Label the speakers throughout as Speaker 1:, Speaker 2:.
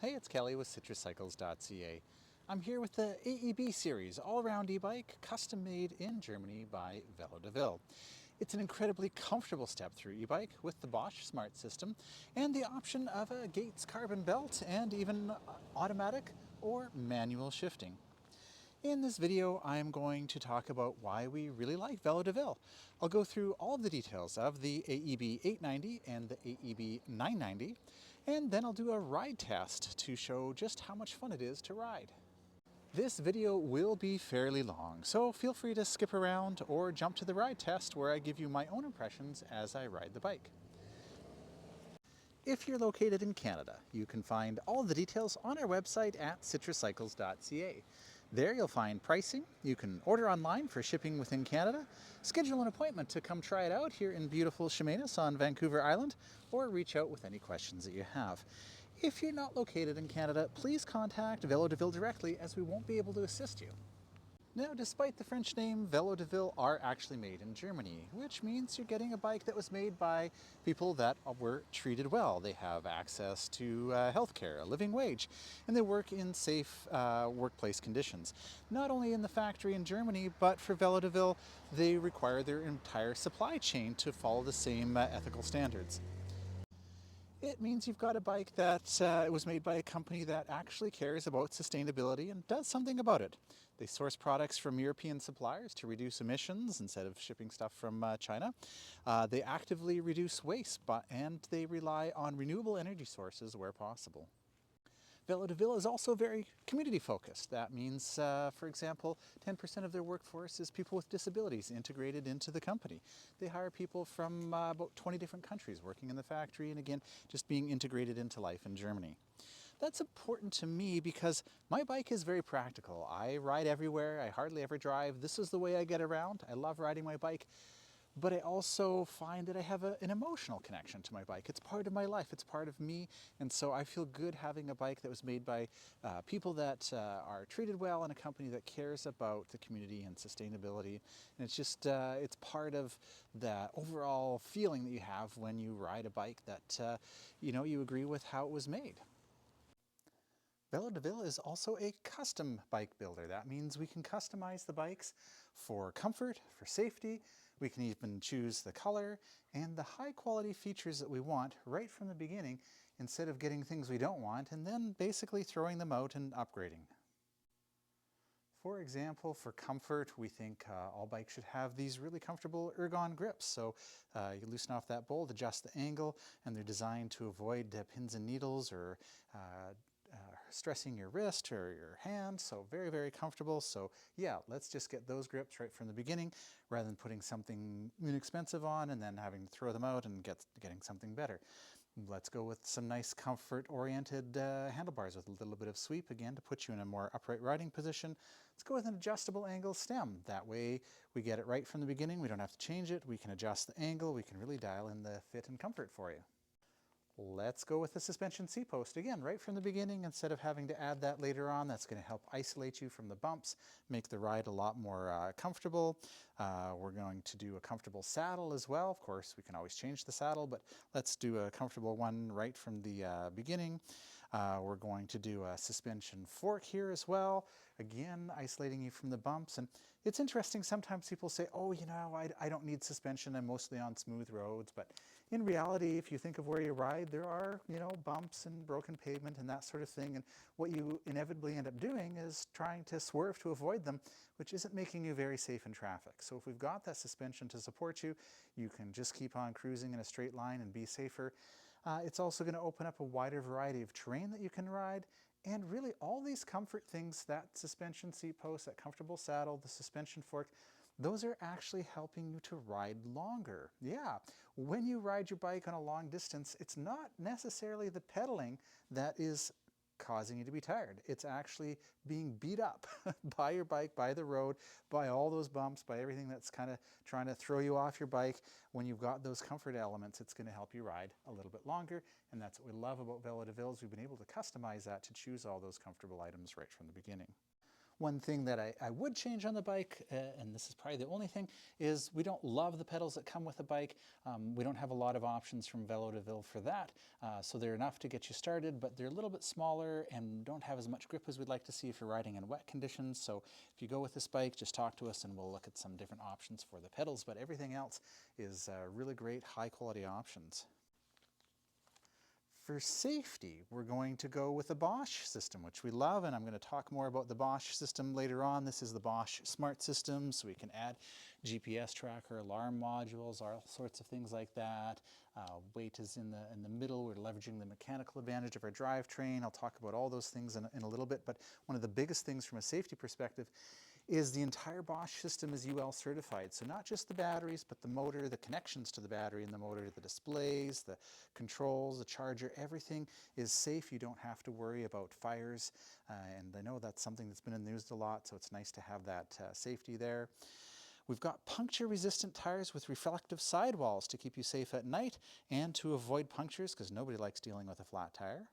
Speaker 1: Hey, it's Kelly with citruscycles.ca. I'm here with the AEB series, all-around e-bike, custom made in Germany by Velo de Ville. It's an incredibly comfortable step-through e-bike with the Bosch Smart System and the option of a Gates carbon belt and even automatic or manual shifting. In this video, I'm going to talk about why we really like Velo de Ville. I'll go through all of the details of the AEB 890 and the AEB 990, and then I'll do a ride test to show just how much fun it is to ride. This video will be fairly long, so feel free to skip around or jump to the ride test where I give you my own impressions as I ride the bike. If you're located in Canada, you can find all the details on our website at citruscycles.ca. There you'll find pricing, you can order online for shipping within Canada, schedule an appointment to come try it out here in beautiful Chemainus on Vancouver Island, or reach out with any questions that you have. If you're not located in Canada, please contact Velo de Ville directly as we won't be able to assist you. Now, despite the French name, Velo de Ville are actually made in Germany, which means you're getting a bike that was made by people that were treated well. They have access to healthcare, a living wage, and they work in safe workplace conditions. Not only in the factory in Germany, but for Velo de Ville, they require their entire supply chain to follow the same ethical standards. It means you've got a bike that was made by a company that actually cares about sustainability and does something about it. They source products from European suppliers to reduce emissions instead of shipping stuff from China. They actively reduce waste, and they rely on renewable energy sources where possible. Velo de Ville is also very community focused. That means, for example, 10% of their workforce is people with disabilities integrated into the company. They hire people from about 20 different countries working in the factory and again, just being integrated into life in Germany. That's important to me because my bike is very practical. I ride everywhere, I hardly ever drive. This is the way I get around. I love riding my bike. But I also find that I have an emotional connection to my bike. It's part of my life, it's part of me, and so I feel good having a bike that was made by people that are treated well and a company that cares about the community and sustainability. And it's just, it's part of the overall feeling that you have when you ride a bike that, you agree with how it was made. Velo de Ville is also a custom bike builder. That means we can customize the bikes for comfort, for safety. We can even choose the color and the high quality features that we want right from the beginning instead of getting things we don't want and then basically throwing them out and upgrading. For example, for comfort, we think all bikes should have these really comfortable ergon grips. So you loosen off that bolt, adjust the angle, and they're designed to avoid pins and needles or stressing your wrist or your hand, so very, very comfortable. So yeah, let's just get those grips right from the beginning rather than putting something inexpensive on and then having to throw them out and getting something better. Let's go with some nice comfort-oriented handlebars with a little bit of sweep, again, to put you in a more upright riding position. Let's go with an adjustable angle stem. That way we get it right from the beginning. We don't have to change it. We can adjust the angle. We can really dial in the fit and comfort for you. Let's go with the suspension C-post again, right from the beginning, instead of having to add that later on. That's going to help isolate you from the bumps, make the ride a lot more comfortable. We're going to do a comfortable saddle as well. Of course, we can always change the saddle, but let's do a comfortable one right from the beginning. We're going to do a suspension fork here as well, again isolating you from the bumps. And it's interesting, sometimes people say, oh, I don't need suspension, I'm mostly on smooth roads. But in reality, if you think of where you ride, there are bumps and broken pavement and that sort of thing, and what you inevitably end up doing is trying to swerve to avoid them, which isn't making you very safe in traffic. So if we've got that suspension to support you, you can just keep on cruising in a straight line and be safer. It's also going to open up a wider variety of terrain that you can ride, and really all these comfort things, that suspension seat post, that comfortable saddle, the suspension fork, those are actually helping you to ride longer. Yeah, when you ride your bike on a long distance, it's not necessarily the pedaling that is causing you to be tired. It's actually being beat up by your bike, by the road, by all those bumps, by everything that's kind of trying to throw you off your bike. When you've got those comfort elements, it's going to help you ride a little bit longer, and that's what we love about Velo de Ville is we've been able to customize that to choose all those comfortable items right from the beginning. One thing that I would change on the bike, and this is probably the only thing, is we don't love the pedals that come with the bike. We don't have a lot of options from Velo de Ville for that, so they're enough to get you started, but they're a little bit smaller and don't have as much grip as we'd like to see if you're riding in wet conditions. So if you go with this bike, just talk to us and we'll look at some different options for the pedals, but everything else is really great, high quality options. For safety, we're going to go with the Bosch system, which we love, and I'm going to talk more about the Bosch system later on. This is the Bosch Smart System, so we can add GPS tracker, alarm modules, all sorts of things like that. Weight is in the middle. We're leveraging the mechanical advantage of our drivetrain. I'll talk about all those things in a little bit, but one of the biggest things from a safety perspective is the entire Bosch system is UL certified. So not just the batteries, but the motor, the connections to the battery and the motor, the displays, the controls, the charger, everything is safe. You don't have to worry about fires. And I know that's something that's been in the news a lot, so it's nice to have that safety there. We've got puncture-resistant tires with reflective sidewalls to keep you safe at night and to avoid punctures, because nobody likes dealing with a flat tire.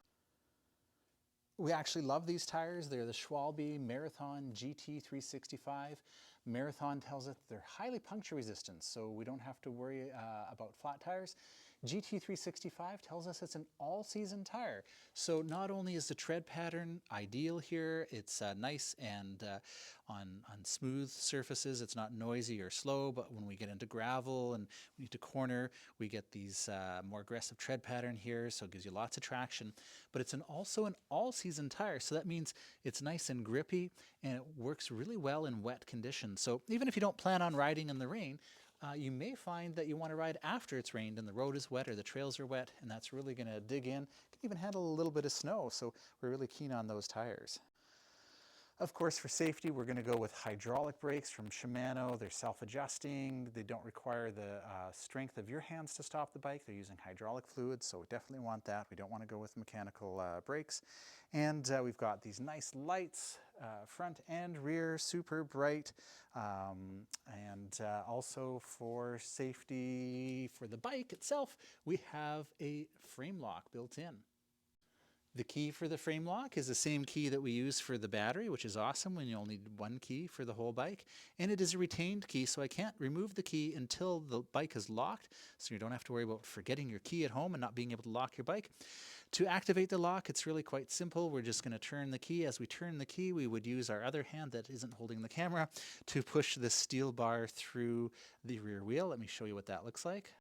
Speaker 1: We actually love these tires. They're the Schwalbe Marathon GT365. Marathon tells us they're highly puncture resistant, so we don't have to worry about flat tires. GT365 tells us it's an all-season tire. So not only is the tread pattern ideal here, it's nice and on smooth surfaces, it's not noisy or slow, but when we get into gravel and we need to corner, we get these more aggressive tread pattern here, so it gives you lots of traction. But it's also an all-season tire, so that means it's nice and grippy and it works really well in wet conditions. So even if you don't plan on riding in the rain, you may find that you want to ride after it's rained and the road is wet or the trails are wet, and that's really going to dig in. It can even handle a little bit of snow, so we're really keen on those tires. Of course, for safety, we're going to go with hydraulic brakes from Shimano. They're self-adjusting. They don't require the strength of your hands to stop the bike. They're using hydraulic fluid, so we definitely want that. We don't want to go with mechanical brakes. And we've got these nice lights, front and rear, super bright. And also for safety for the bike itself, we have a frame lock built in. The key for the frame lock is the same key that we use for the battery, which is awesome when you only need one key for the whole bike. And it is a retained key, so I can't remove the key until the bike is locked, so you don't have to worry about forgetting your key at home and not being able to lock your bike. To activate the lock, it's really quite simple. We're just going to turn the key. As we turn the key, we would use our other hand that isn't holding the camera to push the steel bar through the rear wheel. Let me show you what that looks like.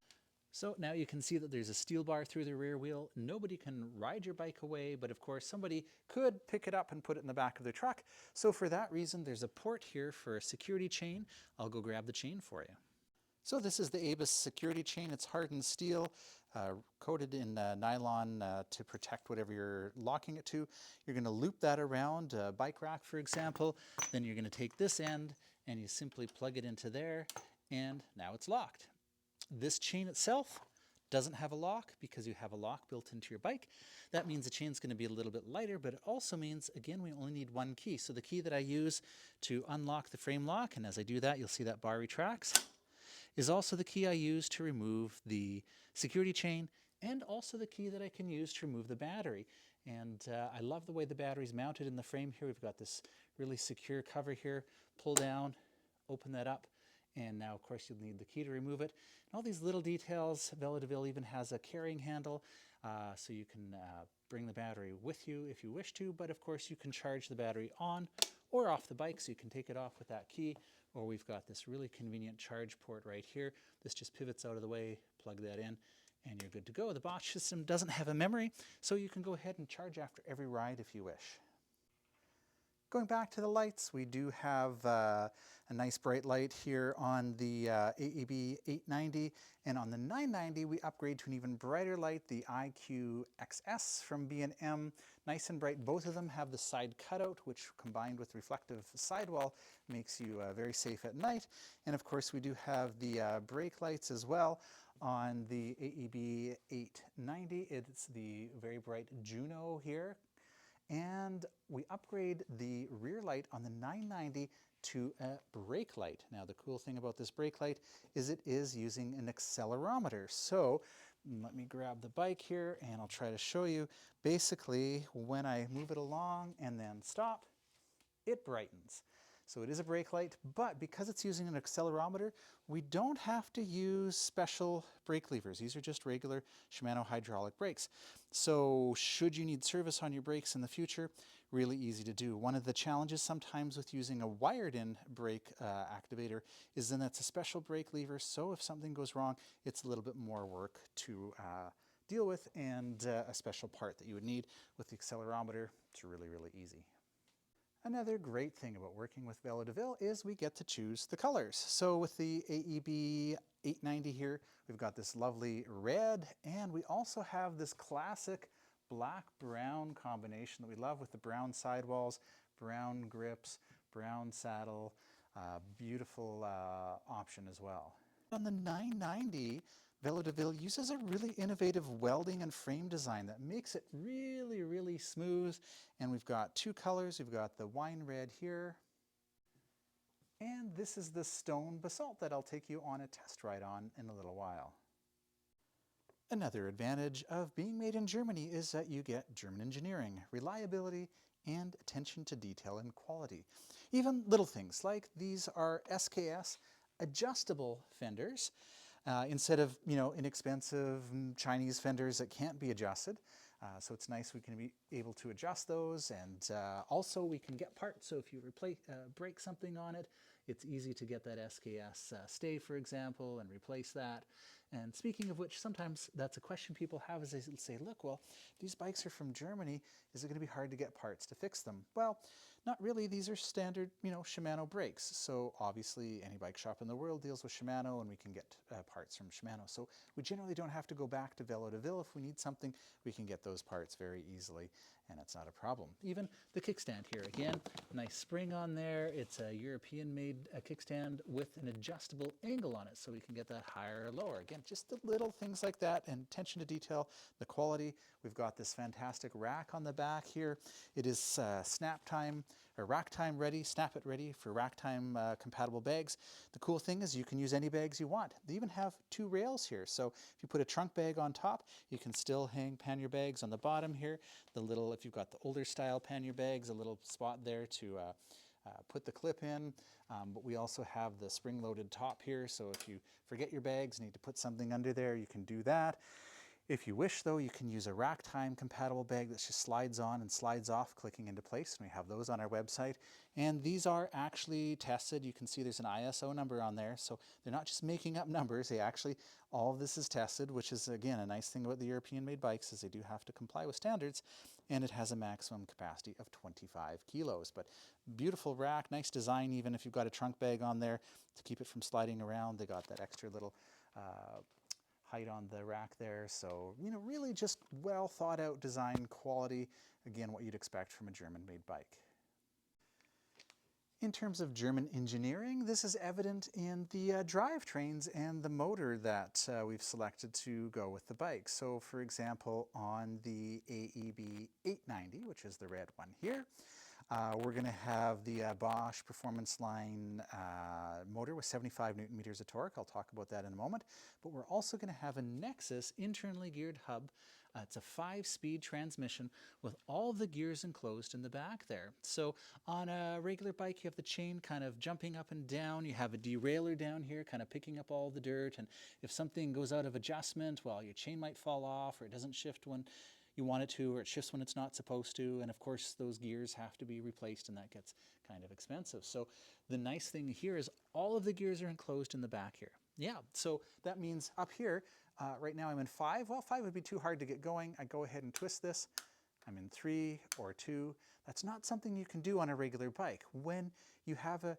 Speaker 1: So now you can see that there's a steel bar through the rear wheel. Nobody can ride your bike away, but of course somebody could pick it up and put it in the back of their truck. So for that reason, there's a port here for a security chain. I'll go grab the chain for you. So this is the AEB security chain. It's hardened steel, coated in nylon to protect whatever you're locking it to. You're going to loop that around a bike rack, for example. Then you're going to take this end and you simply plug it into there, and now it's locked. This chain itself doesn't have a lock because you have a lock built into your bike. That means the chain's going to be a little bit lighter, but it also means, again, we only need one key. So the key that I use to unlock the frame lock, and as I do that, you'll see that bar retracts, is also the key I use to remove the security chain, and also the key that I can use to remove the battery. And I love the way the battery's mounted in the frame here. We've got this really secure cover here. Pull down, open that up, and now, of course, you'll need the key to remove it. And all these little details. Velo de Ville even has a carrying handle, so you can bring the battery with you if you wish to, but of course you can charge the battery on or off the bike, so you can take it off with that key, or we've got this really convenient charge port right here. This just pivots out of the way, plug that in, and you're good to go. The Bosch system doesn't have a memory, so you can go ahead and charge after every ride if you wish. Going back to the lights, we do have a nice bright light here on the AEB 890, and on the 990 we upgrade to an even brighter light, the IQ XS from B&M. Nice and bright. Both of them have the side cutout, which combined with reflective sidewall makes you very safe at night. And of course we do have the brake lights as well. On the AEB 890, it's the very bright Juno here. And we upgrade the rear light on the 990 to a brake light. Now the cool thing about this brake light is it is using an accelerometer. So let me grab the bike here and I'll try to show you. Basically, when I move it along and then stop, it brightens. So it is a brake light, but because it's using an accelerometer, we don't have to use special brake levers. These are just regular Shimano hydraulic brakes. So should you need service on your brakes in the future, really easy to do. One of the challenges sometimes with using a wired-in brake activator is then that's a special brake lever, so if something goes wrong, it's a little bit more work to deal with, and a special part that you would need. With the accelerometer, it's really, really easy. Another great thing about working with Velo de Ville is we get to choose the colors. So with the AEB 890 here, we've got this lovely red, and we also have this classic black-brown combination that we love with the brown sidewalls, brown grips, brown saddle, beautiful option as well. On the 990, Velo de Ville uses a really innovative welding and frame design that makes it really, really smooth. And we've got two colors. We've got the wine red here, and this is the stone basalt that I'll take you on a test ride on in a little while. Another advantage of being made in Germany is that you get German engineering, reliability, and attention to detail and quality. Even little things like these are SKS adjustable fenders. Instead of, inexpensive Chinese fenders that can't be adjusted. So it's nice we can be able to adjust those, and also we can get parts. So if you break something on it, it's easy to get that SKS stay, for example, and replace that. And speaking of which, sometimes that's a question people have, is they say, look, well, these bikes are from Germany. Is it going to be hard to get parts to fix them? Well, not really. These are standard, Shimano brakes. So obviously any bike shop in the world deals with Shimano, and we can get parts from Shimano. So we generally don't have to go back to Velo de Ville. If we need something, we can get those parts very easily, and it's not a problem. Even the kickstand here, again, nice spring on there. It's a European-made kickstand with an adjustable angle on it, so we can get that higher or lower. Again, just the little things like that, and attention to detail, the quality. We've got this fantastic rack on the back here. It is snap time, or rack time ready, snap it ready for rack time compatible bags. The cool thing is you can use any bags you want. They even have two rails here, so if you put a trunk bag on top, you can still hang pannier bags on the bottom here. The little, if you've got the older style pannier bags, a little spot there to put the clip in, but we also have the spring-loaded top here, so if you forget your bags, need to put something under there, you can do that. If you wish, though, you can use a rack time compatible bag that just slides on and slides off, clicking into place, and we have those on our website. And these are actually tested. You can see there's an ISO number on there, so they're not just making up numbers. They actually, all of this is tested, which is, again, a nice thing about the European-made bikes is they do have to comply with standards, and it has a maximum capacity of 25 kilos. But beautiful rack, nice design, even if you've got a trunk bag on there to keep it from sliding around. They got that extra little height on the rack there, so really just well thought out design, quality, again what you'd expect from a German-made bike. In terms of German engineering, this is evident in the drivetrains and the motor that we've selected to go with the bike. So for example, on the AEB 890, which is the red one here, we're going to have the Bosch Performance Line motor with 75 Newton meters of torque. I'll talk about that in a moment. But we're also going to have a Nexus internally geared hub. It's a 5-speed transmission with all of the gears enclosed in the back there. So on a regular bike, you have the chain kind of jumping up and down. You have a derailleur down here kind of picking up all the dirt. And if something goes out of adjustment, well, your chain might fall off, or it doesn't shift when you want it to, or it shifts when it's not supposed to, and of course those gears have to be replaced, and that gets kind of expensive. So the nice thing here is all of the gears are enclosed in the back here. Yeah, so that means up here, right now I'm in 5. Well, 5 would be too hard to get going. I go ahead and twist this. I'm in 3 or 2. That's not something you can do on a regular bike. When you have a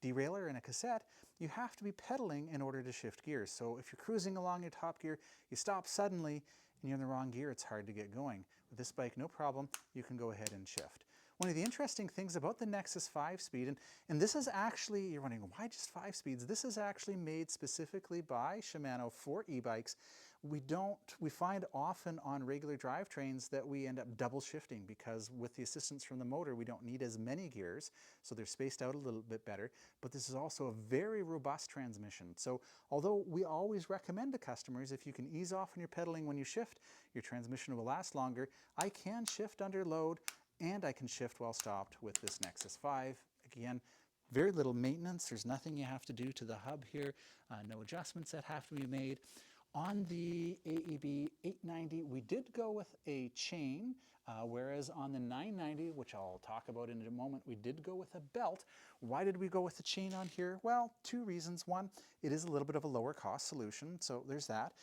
Speaker 1: derailleur and a cassette, you have to be pedaling in order to shift gears. So if you're cruising along your top gear, you stop suddenly, and you're in the wrong gear, it's hard to get going. With this bike, no problem, you can go ahead and shift. One of the interesting things about the Nexus 5-speed, and this is actually, you're wondering, why just 5 speeds? This is actually made specifically by Shimano for e-bikes. We find often on regular drivetrains that we end up double shifting because with the assistance from the motor, we don't need as many gears, so they're spaced out a little bit better. But this is also a very robust transmission. So although we always recommend to customers, if you can ease off when you're pedaling when you shift, your transmission will last longer. I can shift under load and I can shift while stopped with this Nexus 5. Again, very little maintenance. There's nothing you have to do to the hub here, no adjustments that have to be made. On the AEB 890, we did go with a chain, whereas on the 990, which I'll talk about in a moment, we did go with a belt. Why did we go with the chain on here? Well, two reasons. One, it is a little bit of a lower cost solution, so there's that.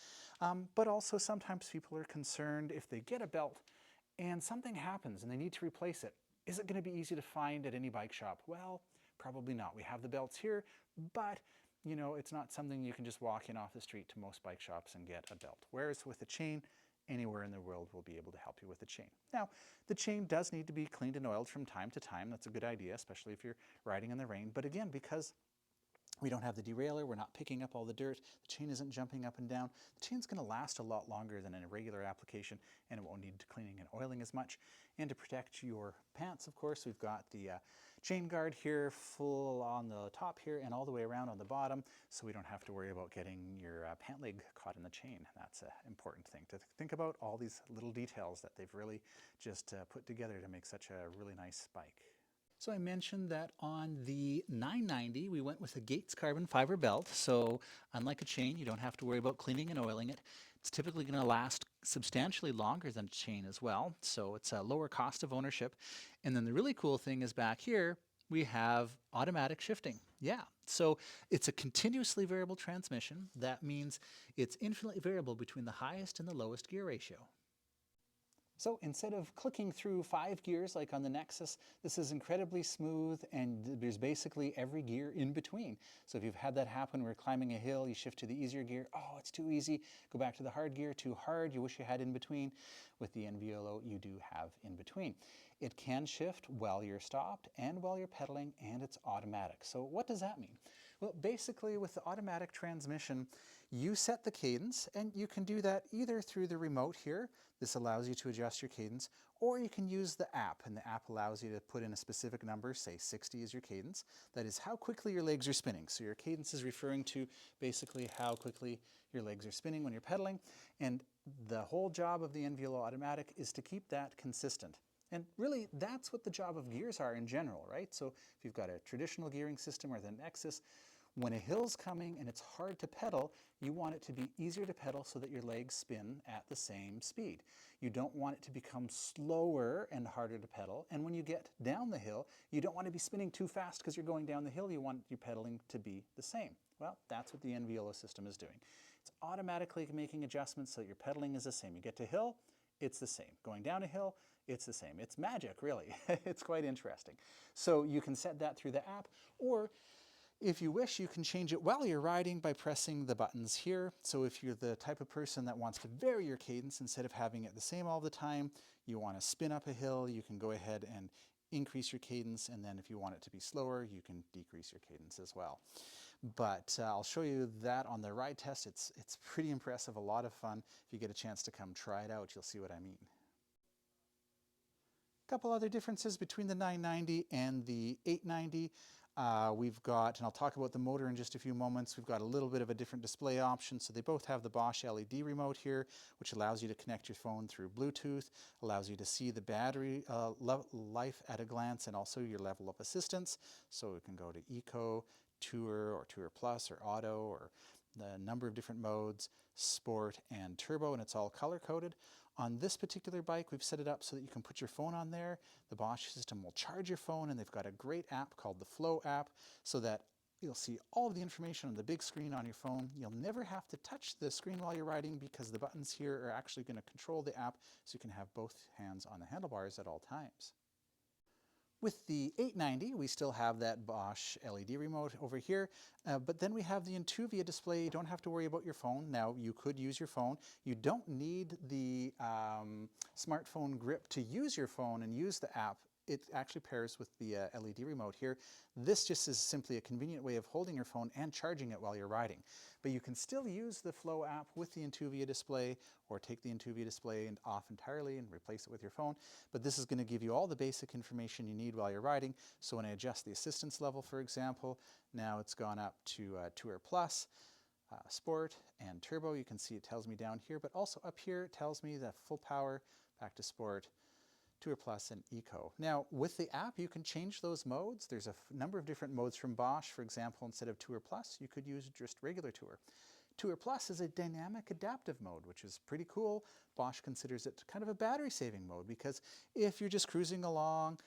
Speaker 1: But also sometimes people are concerned if they get a belt and something happens and they need to replace it. Is it going to be easy to find at any bike shop? Well, probably not. We have the belts here, but you know, it's not something you can just walk in off the street to most bike shops and get a belt. Whereas with a chain, anywhere in the world will be able to help you with the chain. Now, the chain does need to be cleaned and oiled from time to time. That's a good idea, especially if you're riding in the rain. But again, because we don't have the derailleur, we're not picking up all the dirt, the chain isn't jumping up and down, the chain's going to last a lot longer than in a regular application, and it won't need cleaning and oiling as much. And to protect your pants, of course, we've got the chain guard here, full on the top here and all the way around on the bottom, so we don't have to worry about getting your pant leg caught in the chain. That's an important thing to think about, all these little details that they've really just put together to make such a really nice bike. So I mentioned that on the 990, we went with a Gates carbon fiber belt. So unlike a chain, you don't have to worry about cleaning and oiling it. It's typically going to last substantially longer than a chain as well. So it's a lower cost of ownership. And then the really cool thing is back here, we have automatic shifting. Yeah, so it's a continuously variable transmission. That means it's infinitely variable between the highest and the lowest gear ratio. So instead of clicking through 5 gears like on the Nexus, this is incredibly smooth, and there's basically every gear in between. So if you've had that happen, we're climbing a hill, you shift to the easier gear, oh, it's too easy, go back to the hard gear, too hard, you wish you had in between. With the Velo, you do have in between. It can shift while you're stopped and while you're pedaling, and it's automatic. So what does that mean? Well, basically with the automatic transmission, you set the cadence, and you can do that either through the remote here. This allows you to adjust your cadence, or you can use the app, and the app allows you to put in a specific number, say 60 is your cadence. That is how quickly your legs are spinning. So your cadence is referring to basically how quickly your legs are spinning when you're pedaling, and the whole job of the Velo Automatic is to keep that consistent. And really, that's what the job of gears are in general, right? So if you've got a traditional gearing system or the Nexus, when a hill's coming and it's hard to pedal, you want it to be easier to pedal so that your legs spin at the same speed. You don't want it to become slower and harder to pedal. And when you get down the hill, you don't want to be spinning too fast because you're going down the hill. You want your pedaling to be the same. Well, that's what the Velo system is doing. It's automatically making adjustments so that your pedaling is the same. You get to hill, it's the same. Going down a hill, it's the same. It's magic, really. It's quite interesting. So you can set that through the app, or if you wish, you can change it while you're riding by pressing the buttons here. So if you're the type of person that wants to vary your cadence, instead of having it the same all the time, you want to spin up a hill, you can go ahead and increase your cadence, and then if you want it to be slower, you can decrease your cadence as well. But I'll show you that on the ride test. It's pretty impressive, a lot of fun. If you get a chance to come try it out, you'll see what I mean. A couple other differences between the 990 and the 890. We've got, and I'll talk about the motor in just a few moments, we've got a little bit of a different display option. So they both have the Bosch LED remote here, which allows you to connect your phone through Bluetooth, allows you to see the battery life at a glance, and also your level of assistance. So we can go to Eco, Tour, or Tour Plus, or Auto, or the number of different modes, Sport and Turbo, and it's all color-coded. On this particular bike, we've set it up so that you can put your phone on there. The Bosch system will charge your phone, and they've got a great app called the Flow app, so that you'll see all of the information on the big screen on your phone. You'll never have to touch the screen while you're riding, because the buttons here are actually going to control the app, so you can have both hands on the handlebars at all times. With the 890, we still have that Bosch LED remote over here, but then we have the Intuvia display. You don't have to worry about your phone. Now, you could use your phone. You don't need the smartphone grip to use your phone and use the app. It actually pairs with the LED remote here. This just is simply a convenient way of holding your phone and charging it while you're riding. But you can still use the Flow app with the Intuvia display, or take the Intuvia display off entirely and replace it with your phone. But this is going to give you all the basic information you need while you're riding. So when I adjust the assistance level, for example, now it's gone up to Tour Plus, Sport, and Turbo. You can see it tells me down here, but also up here it tells me the full power, back to Sport, Tour Plus, and Eco. Now, with the app, you can change those modes. There's a number of different modes from Bosch. For example, instead of Tour Plus, you could use just regular Tour. Tour Plus is a dynamic adaptive mode, which is pretty cool. Bosch considers it kind of a battery-saving mode because if you're just cruising along,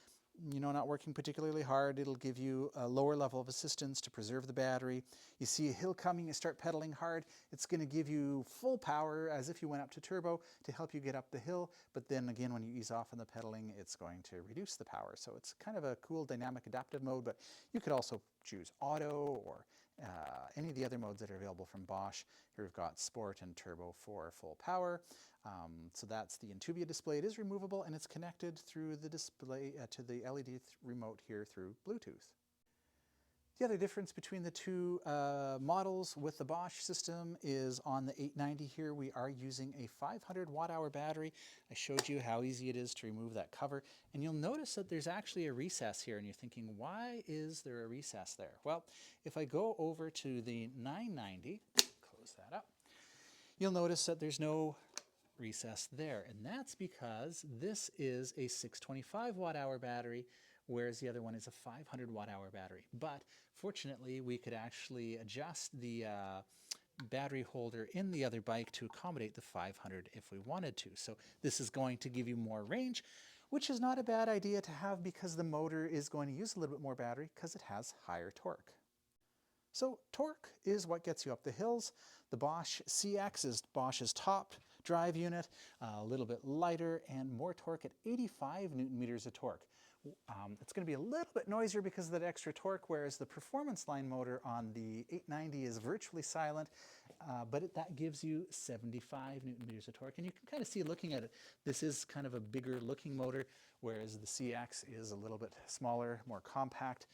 Speaker 1: not working particularly hard, it'll give you a lower level of assistance to preserve the battery. You see a hill coming, you start pedaling hard, it's going to give you full power as if you went up to turbo to help you get up the hill, but then again when you ease off on the pedaling, it's going to reduce the power. So it's kind of a cool dynamic adaptive mode, but you could also choose auto or any of the other modes that are available from Bosch. Here we've got Sport and Turbo for full power. So that's the Intubia display. It is removable and it's connected through the display to the LED remote here through Bluetooth. The other difference between the two models with the Bosch system is on the 890 here we are using a 500 watt-hour battery. I showed you how easy it is to remove that cover, and you'll notice that there's actually a recess here, and you're thinking, why is there a recess there? Well, if I go over to the 990, close that up, you'll notice that there's no recess there, and that's because this is a 625 watt-hour battery, whereas the other one is a 500 watt-hour battery. But fortunately, we could actually adjust the battery holder in the other bike to accommodate the 500 if we wanted to. So this is going to give you more range, which is not a bad idea to have because the motor is going to use a little bit more battery because it has higher torque. So torque is what gets you up the hills. The Bosch CX is Bosch's top drive unit, a little bit lighter and more torque at 85 Newton meters of torque. It's going to be a little bit noisier because of that extra torque, whereas the performance line motor on the 890 is virtually silent, but that gives you 75 Newton meters of torque. And you can kind of see looking at it, this is kind of a bigger looking motor, whereas the CX is a little bit smaller, more compact,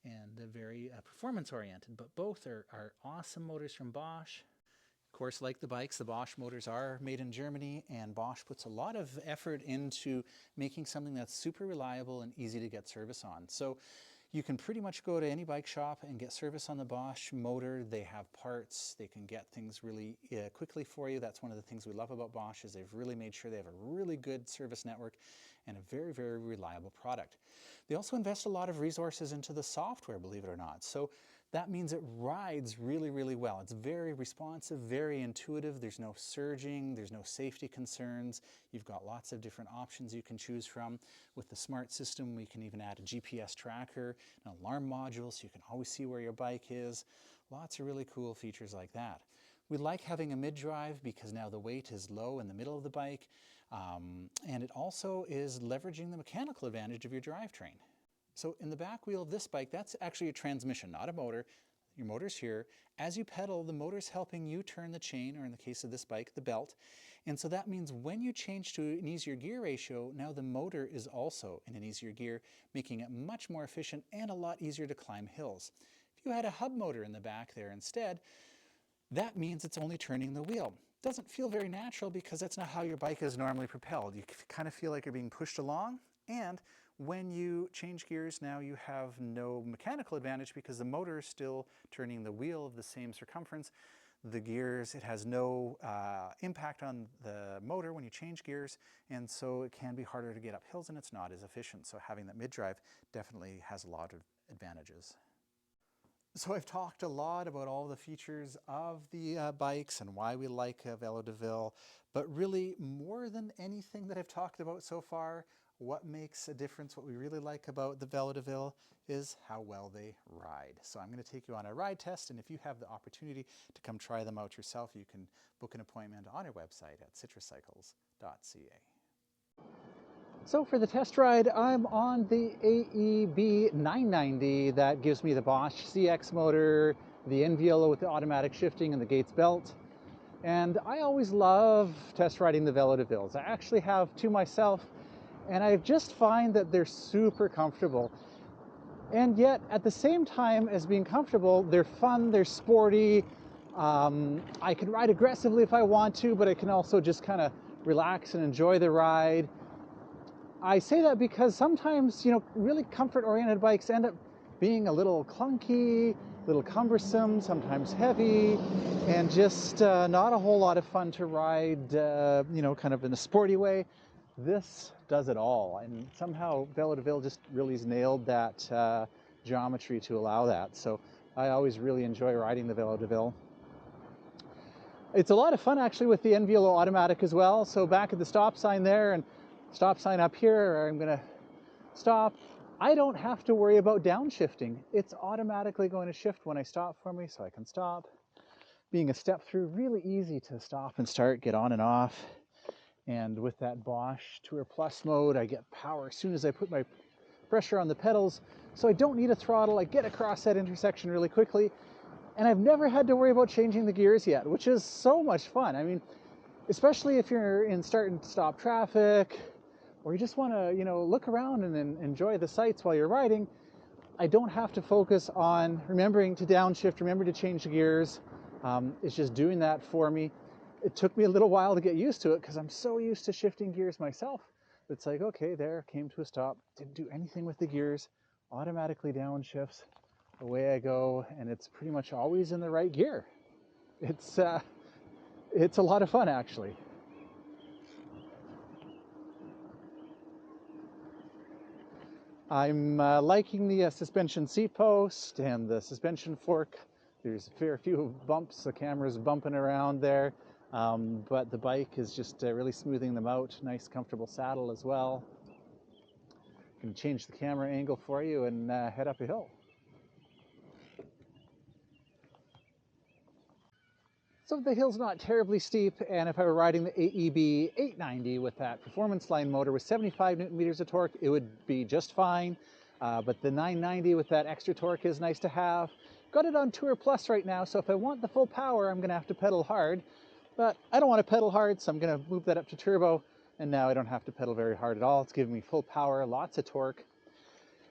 Speaker 1: and very performance oriented. But both are awesome motors from Bosch. Of course, like the bikes, the Bosch motors are made in Germany, and Bosch puts a lot of effort into making something that's super reliable and easy to get service on. So you can pretty much go to any bike shop and get service on the Bosch motor. They have parts, they can get things really quickly for you. That's one of the things we love about Bosch is they've really made sure they have a really good service network and a very, very reliable product. They also invest a lot of resources into the software, believe it or not. So that means it rides really, really well. It's very responsive, very intuitive. There's no surging, there's no safety concerns. You've got lots of different options you can choose from. With the smart system, we can even add a GPS tracker, an alarm module, so you can always see where your bike is. Lots of really cool features like that. We like having a mid-drive because now the weight is low in the middle of the bike, and it also is leveraging the mechanical advantage of your drivetrain. So in the back wheel of this bike, that's actually a transmission, not a motor. Your motor's here. As you pedal, the motor's helping you turn the chain, or in the case of this bike, the belt. And so that means when you change to an easier gear ratio, now the motor is also in an easier gear, making it much more efficient and a lot easier to climb hills. If you had a hub motor in the back there instead, that means it's only turning the wheel. Doesn't feel very natural because that's not how your bike is normally propelled. You kind of feel like you're being pushed along, and when you change gears, now you have no mechanical advantage because the motor is still turning the wheel of the same circumference. The gears, it has no impact on the motor when you change gears, and so it can be harder to get up hills and it's not as efficient. So having that mid-drive definitely has a lot of advantages. So I've talked a lot about all the features of the bikes and why we like Velo de Ville, but really more than anything that I've talked about so far, what makes a difference, what we really like about the Velo de Ville is how well they ride. So I'm going to take you on a ride test, and if you have the opportunity to come try them out yourself, you can book an appointment on our website at citruscycles.ca. So for the test ride, I'm on the AEB 990. That gives me the Bosch CX motor, the NVLO with the automatic shifting and the Gates belt. And I always love test riding the Velo de Villes. I actually have two myself, and I just find that they're super comfortable. And yet, at the same time as being comfortable, they're fun, they're sporty. I can ride aggressively if I want to, but I can also just kind of relax and enjoy the ride. I say that because sometimes, really comfort-oriented bikes end up being a little clunky, a little cumbersome, sometimes heavy, and just not a whole lot of fun to ride, kind of in a sporty way. This does it all. And somehow Velo de Ville just really has nailed that geometry to allow that. So I always really enjoy riding the Velo de Ville. It's a lot of fun actually with the Velo automatic as well. So back at the stop sign there and stop sign up here, I'm gonna stop. I don't have to worry about downshifting. It's automatically going to shift when I stop for me, so I can stop. Being a step through, really easy to stop and start, get on and off. And with that Bosch Tour Plus mode, I get power as soon as I put my pressure on the pedals, so I don't need a throttle. I get across that intersection really quickly, and I've never had to worry about changing the gears yet, which is so much fun. I mean, especially if you're in start and stop traffic, or you just want to, you know, look around and then enjoy the sights while you're riding. I don't have to focus on remembering to downshift, remember to change the gears. It's just doing that for me. It took me a little while to get used to it because I'm so used to shifting gears myself. It's like, okay, there, came to a stop, didn't do anything with the gears, automatically downshifts, away I go, and it's pretty much always in the right gear. It's a lot of fun actually. I'm liking the suspension seat post and the suspension fork. There's a fair few bumps, the camera's bumping around there, but the bike is just really smoothing them out. Nice comfortable saddle as well. Can change the camera angle for you and head up a hill. So the hill's not terribly steep, and if I were riding the AEB 890 with that performance line motor with 75 Newton meters of torque, it would be just fine. But the 990 with that extra torque is nice to have. Got it on Tour Plus right now, so if I want the full power, I'm gonna have to pedal hard. But I don't want to pedal hard, so I'm gonna move that up to turbo, and now I don't have to pedal very hard at all. It's giving me full power, lots of torque.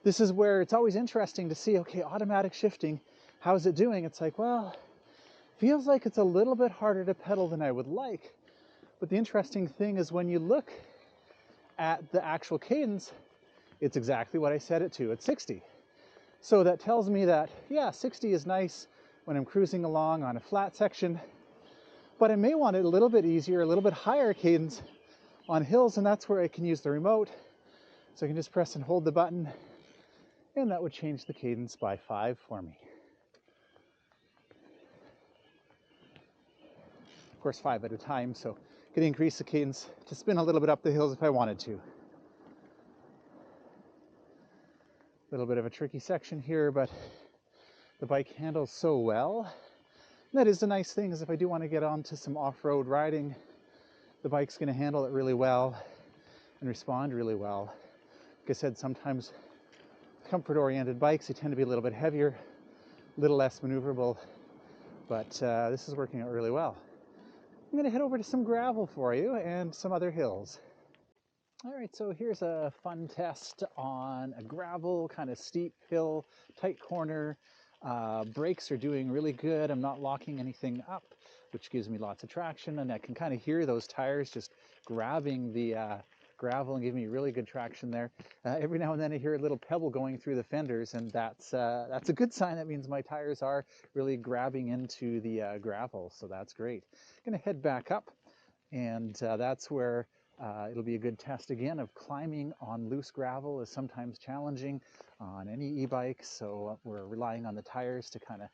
Speaker 1: This is where it's always interesting to see, okay, automatic shifting, how's it doing? It's like, well, feels like it's a little bit harder to pedal than I would like. But the interesting thing is when you look at the actual cadence, it's exactly what I set it to, at 60. So that tells me that, yeah, 60 is nice when I'm cruising along on a flat section, but I may want it a little bit easier, a little bit higher cadence on hills, and that's where I can use the remote. So I can just press and hold the button, and that would change the cadence by 5 for me. Of course, 5 at a time, so I could increase the cadence to spin a little bit up the hills if I wanted to. A little bit of a tricky section here, but the bike handles so well. And that is the nice thing, is if I do want to get onto some off-road riding, the bike's going to handle it really well and respond really well. Like I said, sometimes comfort-oriented bikes, they tend to be a little bit heavier, a little less maneuverable, but this is working out really well. I'm going to head over to some gravel for you and some other hills. All right, so here's a fun test on a gravel, kind of steep hill, tight corner. Brakes are doing really good. I'm not locking anything up, which gives me lots of traction, and I can kind of hear those tires just grabbing the gravel and giving me really good traction there. Every now and then I hear a little pebble going through the fenders, and that's a good sign. That means my tires are really grabbing into the gravel, so that's great. I'm gonna head back up, and that's where it'll be a good test again of climbing on loose gravel is sometimes challenging on any e-bike, so we're relying on the tires to kind of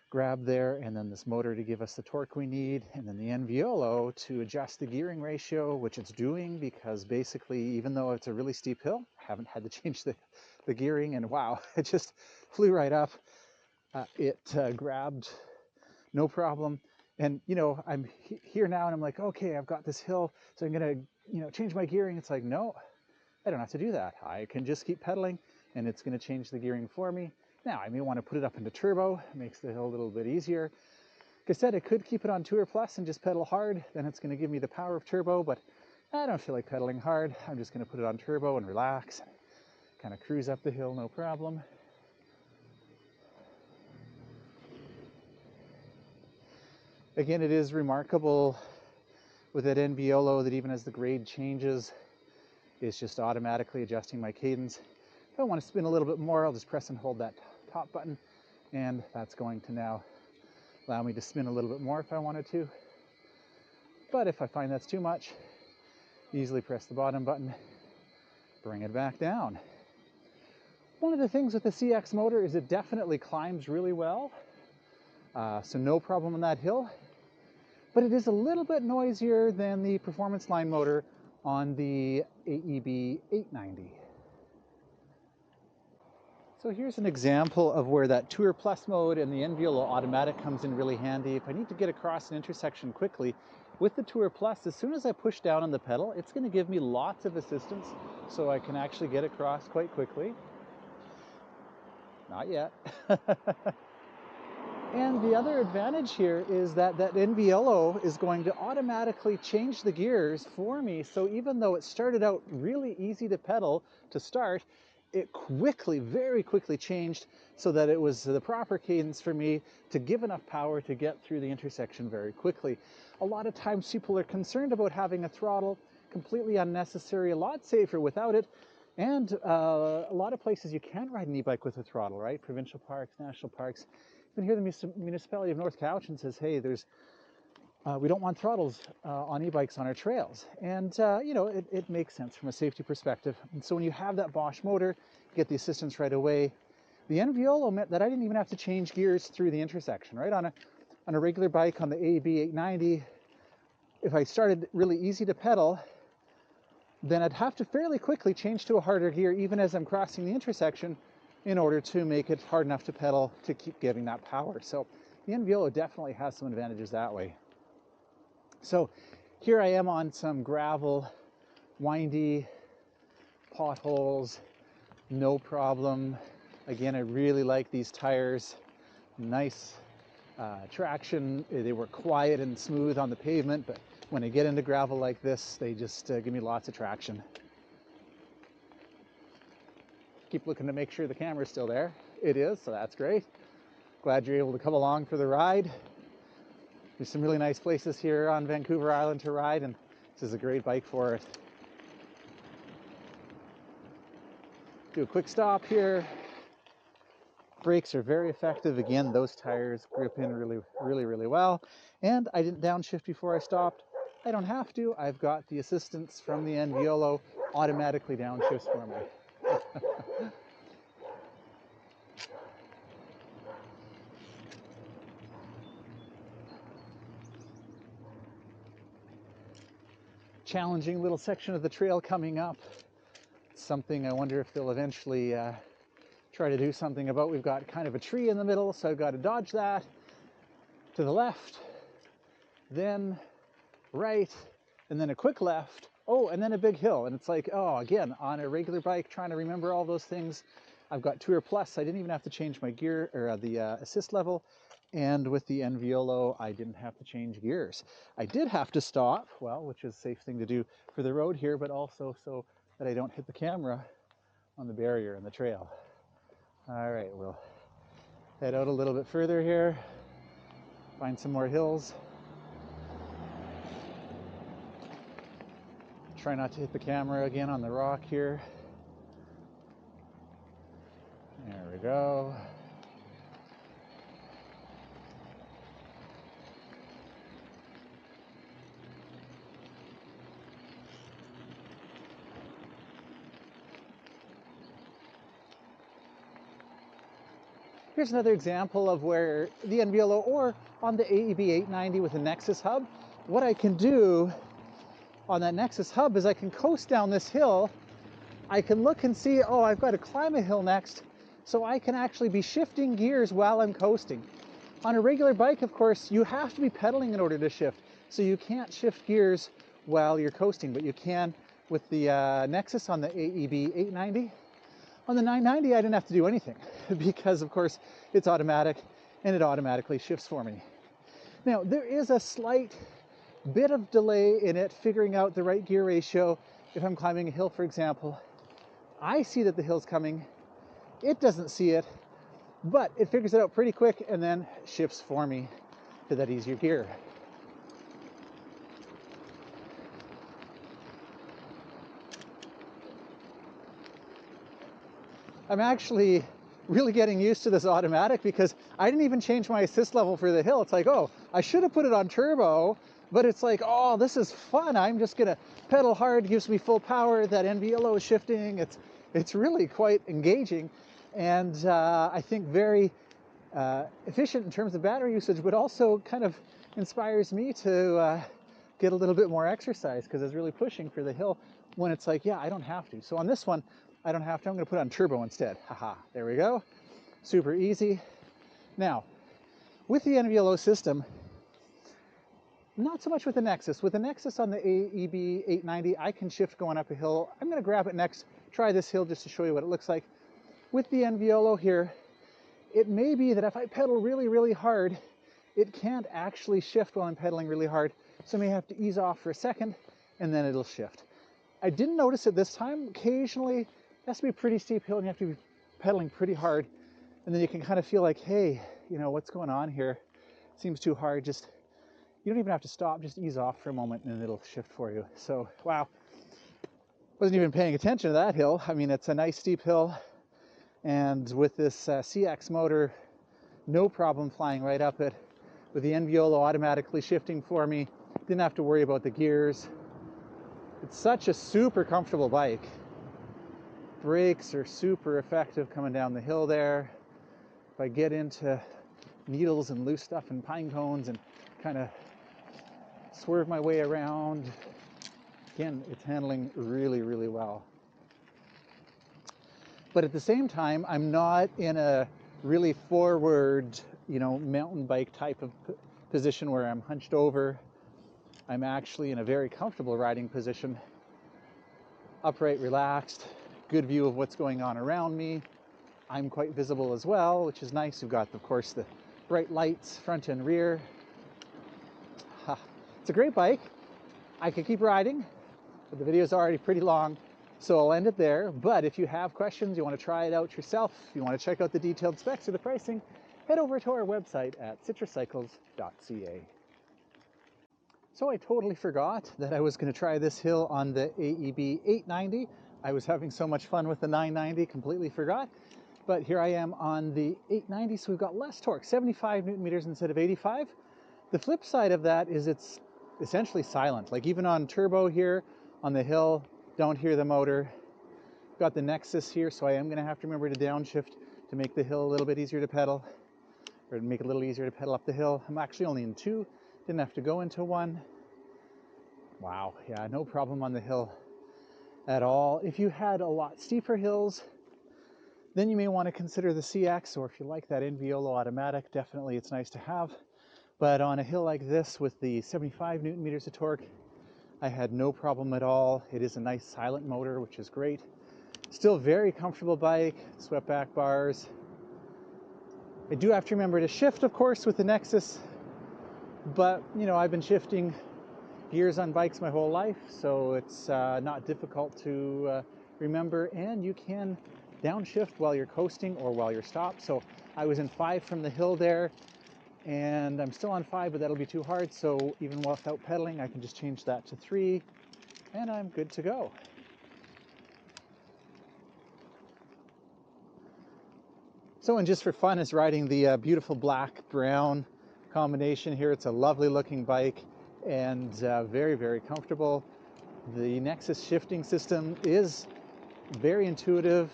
Speaker 1: grab there, and then this motor to give us the torque we need, and then the Velo to adjust the gearing ratio, which it's doing, because basically, even though it's a really steep hill, I haven't had to change the gearing, and wow, it just flew right up. It grabbed no problem. And, you know, I'm here now and I'm like, okay, I've got this hill, so I'm gonna, you know, change my gearing. It's like, no, I don't have to do that. I can just keep pedaling and it's gonna change the gearing for me. Now, I may want to put it up into turbo, it makes the hill a little bit easier. Like I said, I could keep it on Tour Plus and just pedal hard, then it's gonna give me the power of turbo, but I don't feel like pedaling hard. I'm just gonna put it on turbo and relax, kind of cruise up the hill, no problem. Again, it is remarkable with that Velo that even as the grade changes, it's just automatically adjusting my cadence. If I want to spin a little bit more, I'll just press and hold that top button, and that's going to now allow me to spin a little bit more if I wanted to. But if I find that's too much, Easily press the bottom button, bring it back down. One of the things with the CX motor is it definitely climbs really well, so no problem on that hill, but it is a little bit noisier than the Performance Line motor on the AEB 890. So here's an example of where that Tour Plus mode and the Velo automatic comes in really handy. If I need to get across an intersection quickly, with the Tour Plus, as soon as I push down on the pedal, it's going to give me lots of assistance so I can actually get across quite quickly. Not yet. And the other advantage here is that Velo is going to automatically change the gears for me. So even though it started out really easy to pedal to start, it quickly, very quickly changed so that it was the proper cadence for me to give enough power to get through the intersection very quickly. A lot of times people are concerned about having a throttle, completely unnecessary, a lot safer without it. And a lot of places you can't ride an e-bike with a throttle, right? Provincial parks, national parks. Even here the municipality of North Cowichan says, hey, we don't want throttles on e-bikes on our trails. And you know, it makes sense from a safety perspective. And so when you have that Bosch motor, you get the assistance right away. The Velo meant that I didn't even have to change gears through the intersection, right? On a regular bike on the AEB 890, if I started really easy to pedal, then I'd have to fairly quickly change to a harder gear even as I'm crossing the intersection in order to make it hard enough to pedal to keep giving that power. So the Velo definitely has some advantages that way. So here I am on some gravel, windy, potholes, no problem. Again, I really like these tires. Nice traction. They were quiet and smooth on the pavement, but when I get into gravel like this, they just give me lots of traction. Keep looking to make sure the camera's still there. It is, so that's great. Glad you're able to come along for the ride. There's some really nice places here on Vancouver Island to ride, and this is a great bike for it. Do a quick stop here. Brakes are very effective. Again, those tires grip in really well. And I didn't downshift before I stopped. I don't have to. I've got the assistance from the Velo automatically downshifts for me. Challenging little section of the trail coming up. Something I wonder if they'll eventually try to do something about. We've got kind of a tree in the middle, so I've got to dodge that. To the left, then right, and then a quick left. Oh, and then a big hill. And it's like, oh, again, on a regular bike, trying to remember all those things. I've got Tour Plus. I didn't even have to change my gear or the assist level. And with the Velo, I didn't have to change gears. I did have to stop, well, which is a safe thing to do for the road here, but also so that I don't hit the camera on the barrier in the trail. All right, we'll head out a little bit further here, find some more hills. Try not to hit the camera again on the rock here. There we go. Here's another example of where the Velo or on the AEB 890 with a Nexus hub, what I can do on that Nexus hub is I can coast down this hill. I can look and see, oh, I've got to climb a hill next, so I can actually be shifting gears while I'm coasting. On a regular bike, of course, you have to be pedaling in order to shift, so you can't shift gears while you're coasting, but you can with the Nexus on the AEB 890. On the 990, I didn't have to do anything because, of course, it's automatic and it automatically shifts for me. Now, there is a slight bit of delay in it figuring out the right gear ratio. If I'm climbing a hill, for example, I see that the hill's coming. It doesn't see it, but it figures it out pretty quick and then shifts for me to that easier gear. I'm actually really getting used to this automatic because I didn't even change my assist level for the hill. It's like, oh, I should have put it on turbo but it's like, oh, this is fun. I'm just gonna pedal hard, gives me full power. That NVLO is shifting. It's really quite engaging, and I think very efficient in terms of battery usage, but also kind of inspires me to get a little bit more exercise, because it's really pushing for the hill when it's like, yeah, I don't have to. So on this one, I don't have to. I'm going to put on turbo instead. Haha, there we go. Super easy. Now, with the NVLO system, not so much with the Nexus. With the Nexus on the AEB 890, I can shift going up a hill. I'm going to grab it next, try this hill just to show you what it looks like. With the NVLO here, it may be that if I pedal really, really hard, it can't actually shift while I'm pedaling really hard. So I may have to ease off for a second, and then it'll shift. I didn't notice it this time. Occasionally, it has to be a pretty steep hill, and you have to be pedaling pretty hard. And then you can kind of feel like, hey, you know, what's going on here? Seems too hard. Just, you don't even have to stop. Just ease off for a moment, and it'll shift for you. So, wow. Wasn't even paying attention to that hill. I mean, it's a nice steep hill. And with this CX motor, no problem flying right up it. With the NVLO automatically shifting for me, didn't have to worry about the gears. It's such a super comfortable bike. Brakes are super effective coming down the hill there. If I get into needles and loose stuff and pine cones and kind of swerve my way around, again, it's handling really, really well. But at the same time, I'm not in a really forward, you know, mountain bike type of position where I'm hunched over. I'm actually in a very comfortable riding position, upright, relaxed, good view of what's going on around me. I'm quite visible as well, which is nice. You've got, of course, the bright lights front and rear. It's a great bike. I could keep riding, but the video is already pretty long, so I'll end it there. But if you have questions, you want to try it out yourself, if you want to check out the detailed specs or the pricing, head over to our website at citruscycles.ca. So I totally forgot that I was going to try this hill on the AEB 890. I was having so much fun with the 990, completely forgot. But here I am on the 890, so we've got less torque, 75 Newton meters instead of 85. The flip side of that is it's essentially silent. Like even on turbo here on the hill, don't hear the motor. Got the Nexus here, so I am going to have to remember to downshift to make the hill a little bit easier to pedal, or to make it a little easier to pedal up the hill. I'm actually only in 2. Didn't have to go into 1. Wow, yeah, no problem on the hill at all. If you had a lot steeper hills, then you may want to consider the CX, or if you like that NVLO automatic, definitely it's nice to have. But on a hill like this with the 75 Newton meters of torque, I had no problem at all. It is a nice silent motor, which is great. Still very comfortable bike, swept back bars. I do have to remember to shift, of course, with the Nexus. But, you know, I've been shifting gears on bikes my whole life, so it's not difficult to remember. And you can downshift while you're coasting or while you're stopped. So I was in 5 from the hill there, and I'm still on 5, but that'll be too hard. So even without pedaling, I can just change that to 3, and I'm good to go. So, and just for fun, is riding the beautiful black-brown combination here. It's a lovely looking bike and very, very comfortable. The Nexus shifting system is very intuitive.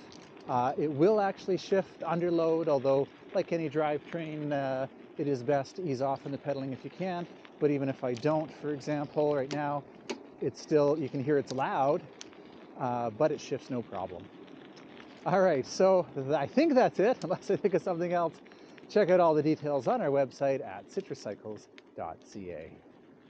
Speaker 1: It will actually shift under load, although like any drivetrain, it is best to ease off in the pedaling if you can. But even if I don't, for example, right now, it's still, you can hear it's loud, but it shifts no problem. All right, so I think that's it, unless I think of something else. Check out all the details on our website at citruscycles.ca.